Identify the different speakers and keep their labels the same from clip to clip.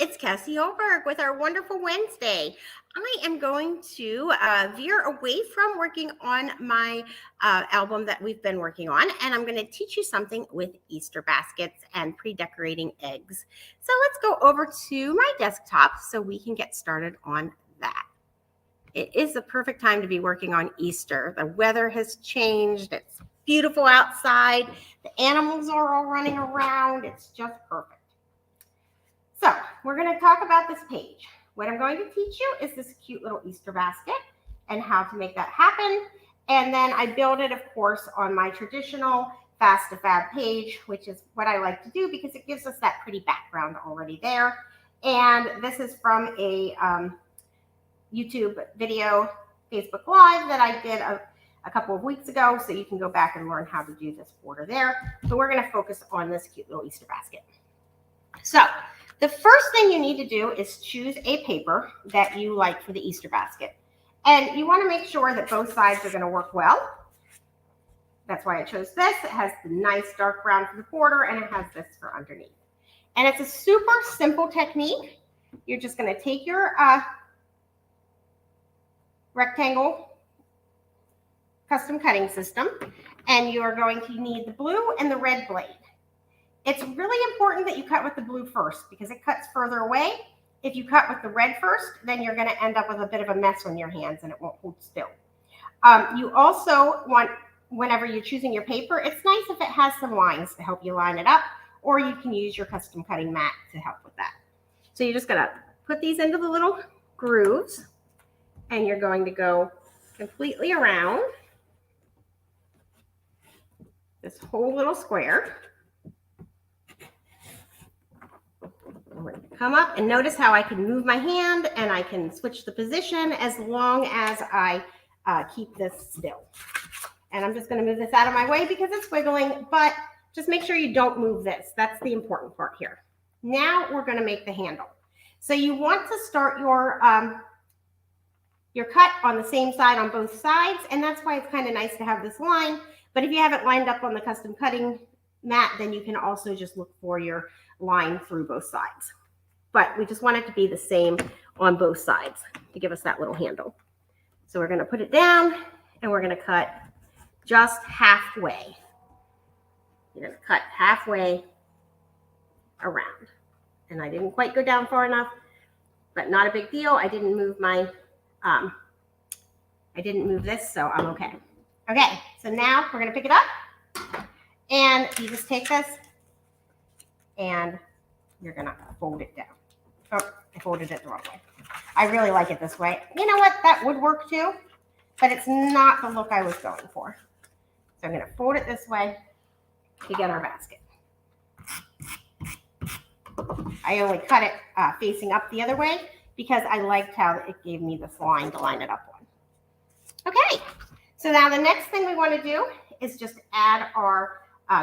Speaker 1: it's Cassie Holberg with our wonderful Wednesday. I am going to veer away from working on my album that we've been working on, and I'm going to teach you something with Easter baskets and pre-decorating eggs. So let's go over to my desktop so we can get started on that. It is the perfect time to be working on Easter. The weather has changed. It's beautiful outside. The animals are all running around. It's just perfect. So we're going to talk about this page. What I'm going to teach you is this cute little Easter basket and how to make that happen. And then I build it, of course, on my traditional Fast to Fab page, which is what I like to do because it gives us that pretty background already there. And this is from a YouTube video, Facebook Live that I did a couple of weeks ago. So you can go back and learn how to do this border there. But we're going to focus on this cute little Easter basket. So the first thing you need to do is choose a paper that you like for the Easter basket. And you want to make sure that both sides are going to work well. That's why I chose this. It has the nice dark brown for the border and it has this for underneath. And it's a super simple technique. You're just going to take your rectangle custom cutting system and you are going to need the blue and the red blade. It's really important that you cut with the blue first because it cuts further away. If you cut with the red first, then you're going to end up with a bit of a mess on your hands and it won't hold still. You also want, whenever you're choosing your paper, it's nice if it has some lines to help you line it up, or you can use your custom cutting mat to help with that. So you're just going to put these into the little grooves and you're going to go completely around this whole little square. We're going to come up and notice how I can move my hand and I can switch the position as long as I keep this still. And I'm just going to move this out of my way because it's wiggling, but just make sure you don't move this. That's the important part here. Now we're going to make the handle. So you want to start your cut on the same side on both sides, and that's why it's kind of nice to have this line. But if you have it lined up on the custom cutting mat, then you can also just look for your line through both sides. But we just want it to be the same on both sides to give us that little handle. So we're going to put it down and we're going to cut just halfway. You're going to cut halfway around. And I didn't quite go down far enough, but not a big deal. I didn't move my, I didn't move this, so I'm okay. Okay, so now we're going to pick it up and you just take this and you're going to fold it down. Oh, I folded it the wrong way. I really like it this way. You know what? That would work too, but it's not the look I was going for. So I'm going to fold it this way to get our basket. I only cut it facing up the other way because I liked how it gave me this line to line it up on. Okay, so now the next thing we want to do is just add our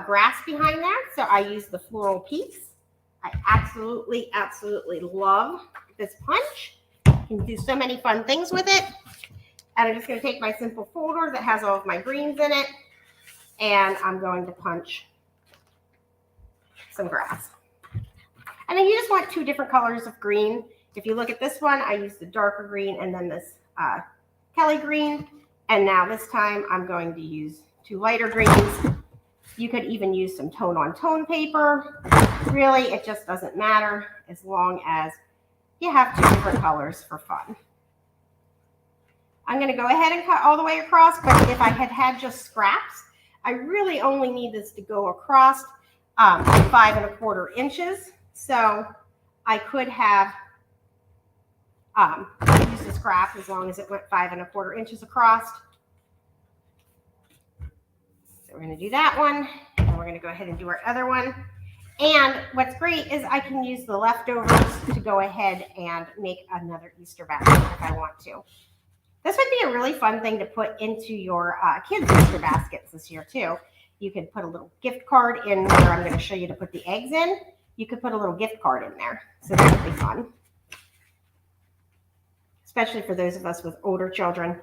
Speaker 1: grass behind there. So I use the floral piece. I absolutely love this punch. You can do so many fun things with it. And I'm just going to take my simple folder that has all of my greens in it. And I'm going to punch some grass. And then you just want two different colors of green. If you look at this one, I use the darker green and then this Kelly green. And now this time I'm going to use two lighter greens. You could even use some tone on tone paper. Really, it just doesn't matter as long as you have two different colors for fun. I'm going to go ahead and cut all the way across, but if I had had just scraps, I really only need this to go across 5 1/4 inches. So I could have used a scrap as long as it went 5 1/4 inches across. So we're going to do that one, and we're going to go ahead and do our other one. And what's great is I can use the leftovers to go ahead and make another Easter basket if I want to. This would be a really fun thing to put into your kids' Easter baskets this year too. You could put a little gift card in where I'm going to show you to put the eggs in. You could put a little gift card in there. So that would be fun. Especially for those of us with older children.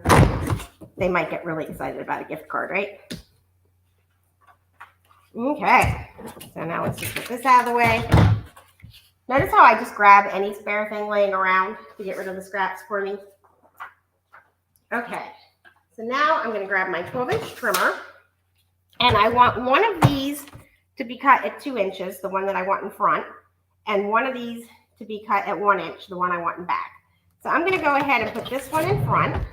Speaker 1: They might get really excited about a gift card, right? Okay, so now let's just get this out of the way. Notice how I just grab any spare thing laying around to get rid of the scraps for me. Okay, so now I'm going to grab my 12-inch trimmer, and I want one of these to be cut at 2 inches, the one that I want in front, and one of these to be cut at 1 inch, the one I want in back. So I'm going to go ahead and put this one in front,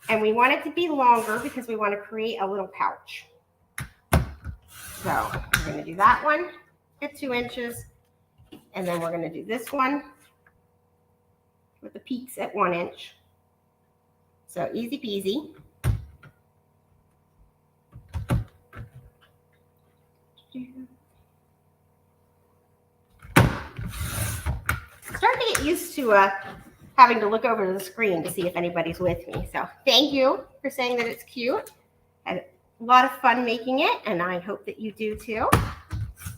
Speaker 1: and we want it to be longer because we want to create a little pouch. So we're going to do that one at 2 inches, and then we're going to do this one with the peaks at 1 inch. So easy peasy. Starting to get used to having to look over the screen to see if anybody's with me. So thank you for saying that it's cute. I had a lot of fun making it, and I hope that you do too.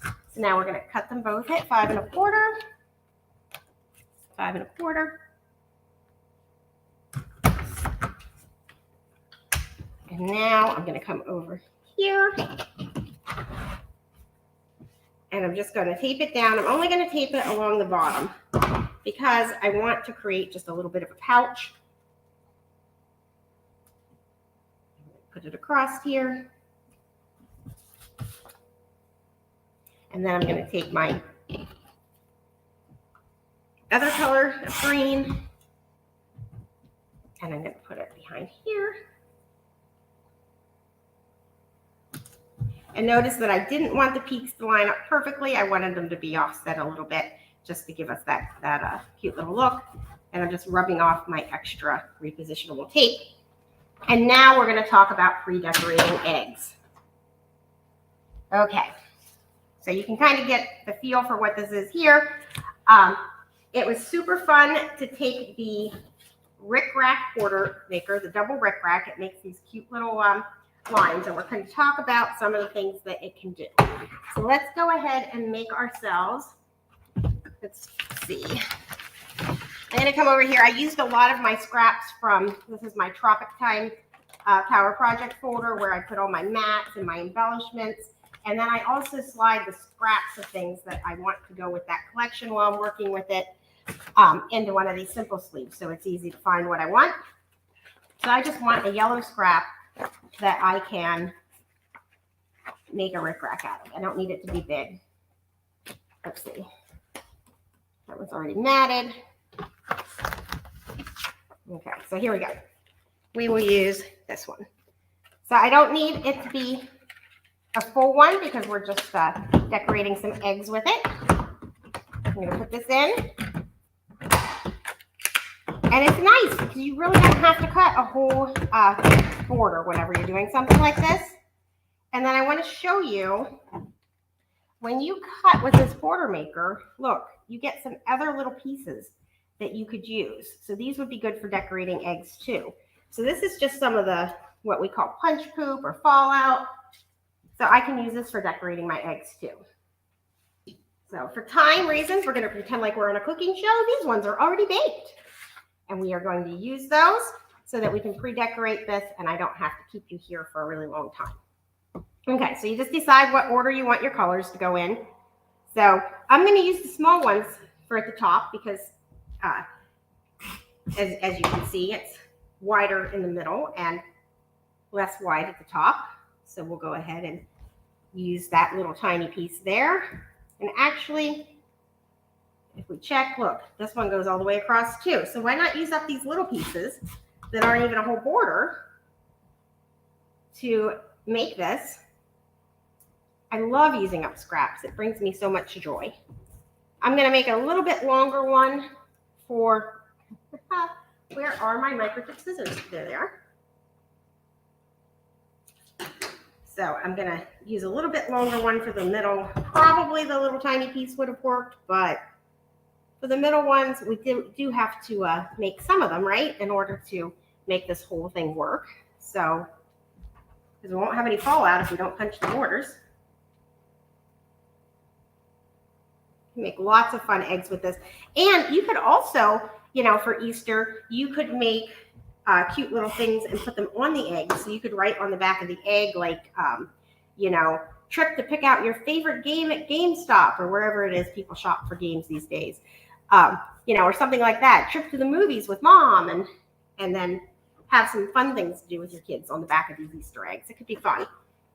Speaker 1: So now we're going to cut them both at 5 1/4, 5 1/4. And now I'm going to come over here, and I'm just going to tape it down. I'm only going to tape it along the bottom because I want to create just a little bit of a pouch. Put it across here. And then I'm going to take my other color of green, and I'm going to put it behind here. And notice that I didn't want the peaks to line up perfectly. I wanted them to be offset a little bit just to give us that cute little look. And I'm just rubbing off my extra repositionable tape. And now we're going to talk about pre-decorating eggs. Okay, so you can kind of get the feel for what this is here. It was super fun to take the Rick Rack border maker, the double Rick Rack. It makes these cute little lines, and we're going to talk about some of the things that it can do. So let's go ahead and make ourselves, let's see. I'm going to come over here. I used a lot of my scraps from, this is my Tropic Time Power Project folder where I put all my mats and my embellishments. And then I also slide the scraps of things that I want to go with that collection while I'm working with it into one of these simple sleeves. So it's easy to find what I want. So I just want a yellow scrap that I can make a Rick Rack out of. I don't need it to be big. Let's see. That one's already matted. Okay, so here we go. We will use this one. So I don't need it to be a full one because we're just decorating some eggs with it. I'm going to put this in. And it's nice because you really don't have to cut a whole border whenever you're doing something like this. And then I want to show you, when you cut with this border maker, look, you get some other little pieces that you could use. So these would be good for decorating eggs too. So this is just some of the, what we call punch poop or fallout. So I can use this for decorating my eggs too. So for time reasons, we're going to pretend like we're on a cooking show. These ones are already baked. And we are going to use those so that we can pre-decorate this and I don't have to keep you here for a really long time. Okay, so you just decide what order you want your colors to go in. So I'm going to use the small ones for at the top because as you can see, it's wider in the middle and less wide at the top. So we'll go ahead and use that little tiny piece there. And actually, if we check, look, this one goes all the way across too. So why not use up these little pieces that aren't even a whole border to make this? I love using up scraps. It brings me so much joy. I'm going to make a little bit longer one for, where are my microchip scissors? There they are. So I'm going to use a little bit longer one for the middle. Probably the little tiny piece would have worked, but for the middle ones, we do have to make some of them, right, in order to make this whole thing work. So, because we won't have any fallout if we don't punch the borders. You can make lots of fun eggs with this. And you could also, you know, for Easter, you could make cute little things and put them on the egg. So you could write on the back of the egg, like, you know, trip to pick out your favorite game at GameStop or wherever it is people shop for games these days. You know, or something like that. Trip to the movies with mom and then have some fun things to do with your kids on the back of these Easter eggs. It could be fun,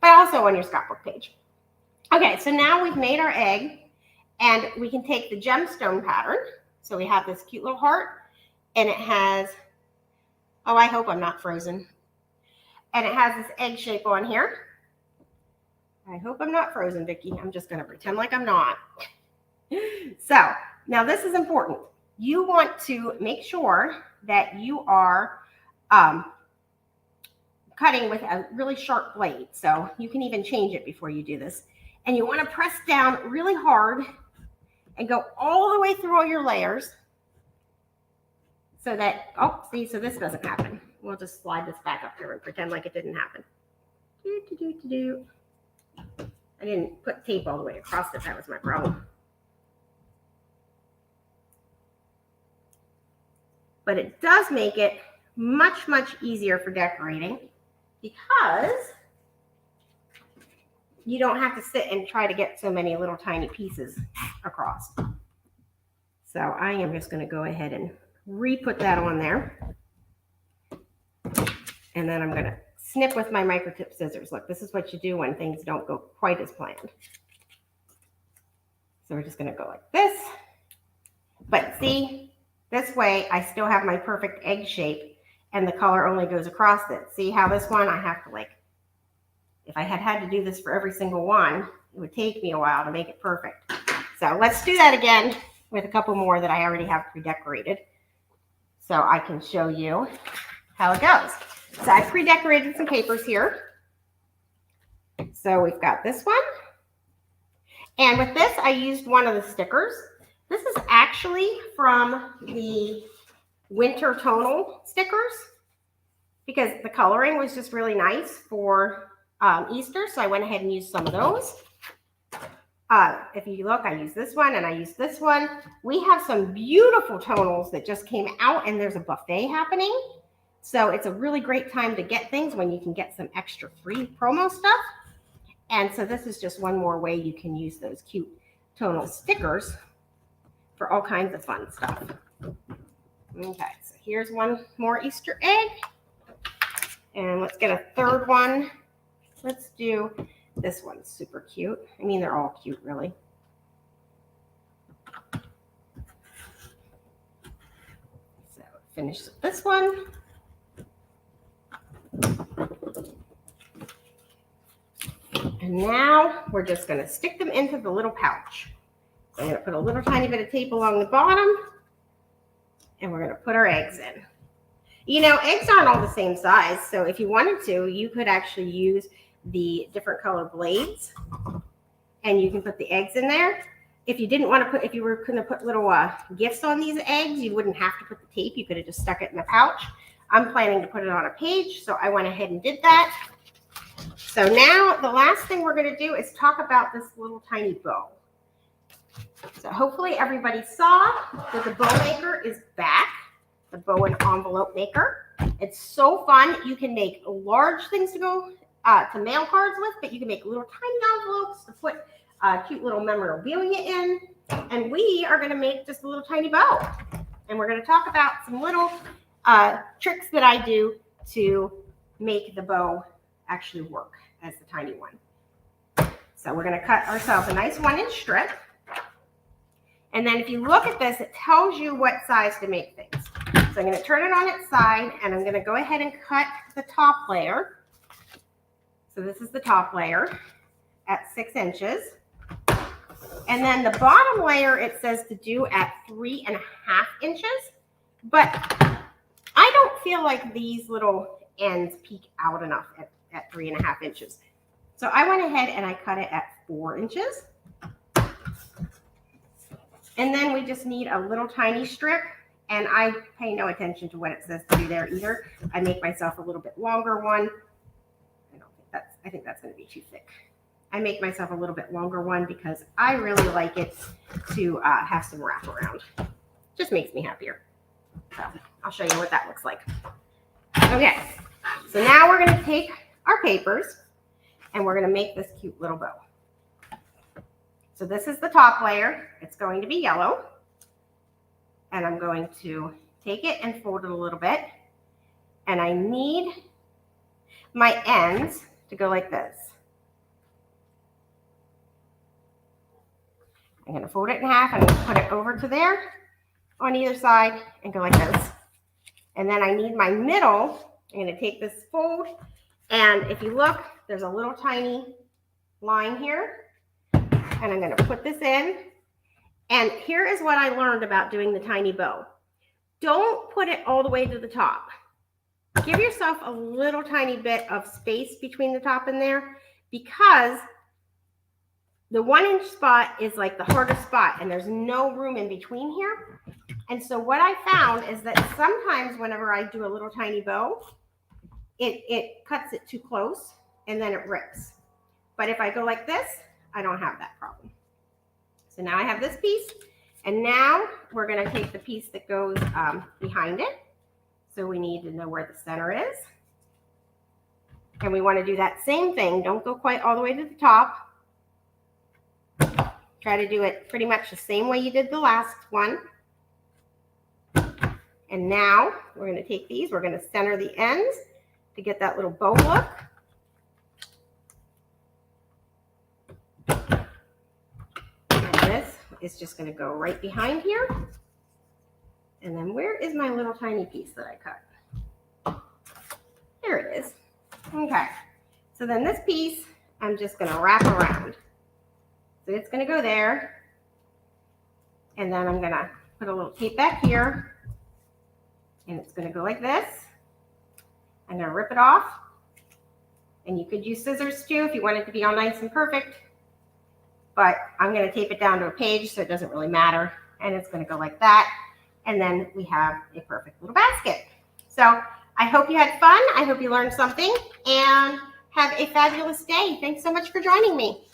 Speaker 1: but also on your scrapbook page. Okay, so now we've made our egg, and we can take the gemstone pattern. So we have this cute little heart, and it has, oh, I hope I'm not frozen. And it has this egg shape on here. I hope I'm not frozen, Vicki. I'm just gonna pretend like I'm not. So now this is important. You want to make sure that you are cutting with a really sharp blade. So you can even change it before you do this. And you want to press down really hard and go all the way through all your layers so that, oh, see, so this doesn't happen. We'll just slide this back up here and pretend like it didn't happen. I didn't put tape all the way across it. That was my problem. But it does make it much, much easier for decorating because you don't have to sit and try to get so many little tiny pieces across. So I am just going to go ahead and re-put that on there. And then I'm going to snip with my microtip scissors. Look, this is what you do when things don't go quite as planned. So we're just going to go like this. But see, this way I still have my perfect egg shape and the color only goes across it. See how this one, I have to like, if I had to do this for every single one, it would take me a while to make it perfect. So let's do that again with a couple more that I already have pre-decorated so I can show you how it goes. So I pre-decorated some papers here. So we've got this one. And with this, I used one of the stickers. This is actually from the winter tonal stickers because the coloring was just really nice for Easter. So I went ahead and used some of those. If you look, I used this one and I used this one. We have some beautiful tonals that just came out and there's a buffet happening. So it's a really great time to get things when you can get some extra free promo stuff. And so this is just one more way you can use those cute tonal stickers for all kinds of fun stuff. Okay, so here's one more Easter egg. And let's get a third one. Let's do this one, super cute. I mean, they're all cute, really. So finish this one. And now we're just going to stick them into the little pouch. So I'm going to put a little tiny bit of tape along the bottom, and we're going to put our eggs in. You know, eggs aren't all the same size, so if you wanted to, you could actually use the different color blades, and you can put the eggs in there. If you didn't want to put, if you were going to put little gifts on these eggs, you wouldn't have to put the tape. You could have just stuck it in the pouch. I'm planning to put it on a page, so I went ahead and did that. So now the last thing we're going to do is talk about this little tiny bow. So hopefully everybody saw that the bow maker is back, the bow and envelope maker. It's so fun. You can make large things to go to mail cards with, but you can make little tiny envelopes to put cute little memorabilia in. And we are going to make just a little tiny bow. And we're going to talk about some little tricks that I do to make the bow actually work as the tiny one. So we're going to cut ourselves a nice 1-inch strip. And then if you look at this, it tells you what size to make things. So I'm going to turn it on its side, and I'm going to go ahead and cut the top layer. So this is the top layer at 6 inches. And then the bottom layer, it says to do at 3.5 inches. But I don't feel like these little ends peek out enough at 3.5 inches. So I went ahead and I cut it at 4 inches. And then we just need a little tiny strip, and I pay no attention to what it says to do there either. I make myself a little bit longer one. I think that's going to be too thick. I make myself a little bit longer one because I really like it to have some wraparound. Just makes me happier. So I'll show you what that looks like. Okay, so now we're going to take our papers and we're going to make this cute little bow. So this is the top layer. It's going to be yellow. And I'm going to take it and fold it a little bit. And I need my ends to go like this. I'm going to fold it in half and put it over to there on either side and go like this. And then I need my middle. I'm going to take this fold, and if you look, there's a little tiny line here, and I'm going to put this in. And here is what I learned about doing the tiny bow. Don't put it all the way to the top. Give yourself a little tiny bit of space between the top and there, because the 1-inch spot is like the hardest spot, and there's no room in between here. And so what I found is that sometimes whenever I do a little tiny bow, it cuts it too close and then it rips. But if I go like this, I don't have that problem. So now I have this piece, and now we're going to take the piece that goes behind it. So we need to know where the center is. And we want to do that same thing. Don't go quite all the way to the top. Try to do it pretty much the same way you did the last one. And now we're going to take these, we're going to center the ends to get that little bow look. And this is just going to go right behind here. And then where is my little tiny piece that I cut? There it is. Okay. So then this piece, I'm just going to wrap around. So it's going to go there. And then I'm going to put a little tape back here. And it's going to go like this. I'm going to rip it off. And you could use scissors too if you want it to be all nice and perfect. But I'm going to tape it down to a page so it doesn't really matter. And it's going to go like that. And then we have a perfect little basket. So I hope you had fun. I hope you learned something. And have a fabulous day. Thanks so much for joining me.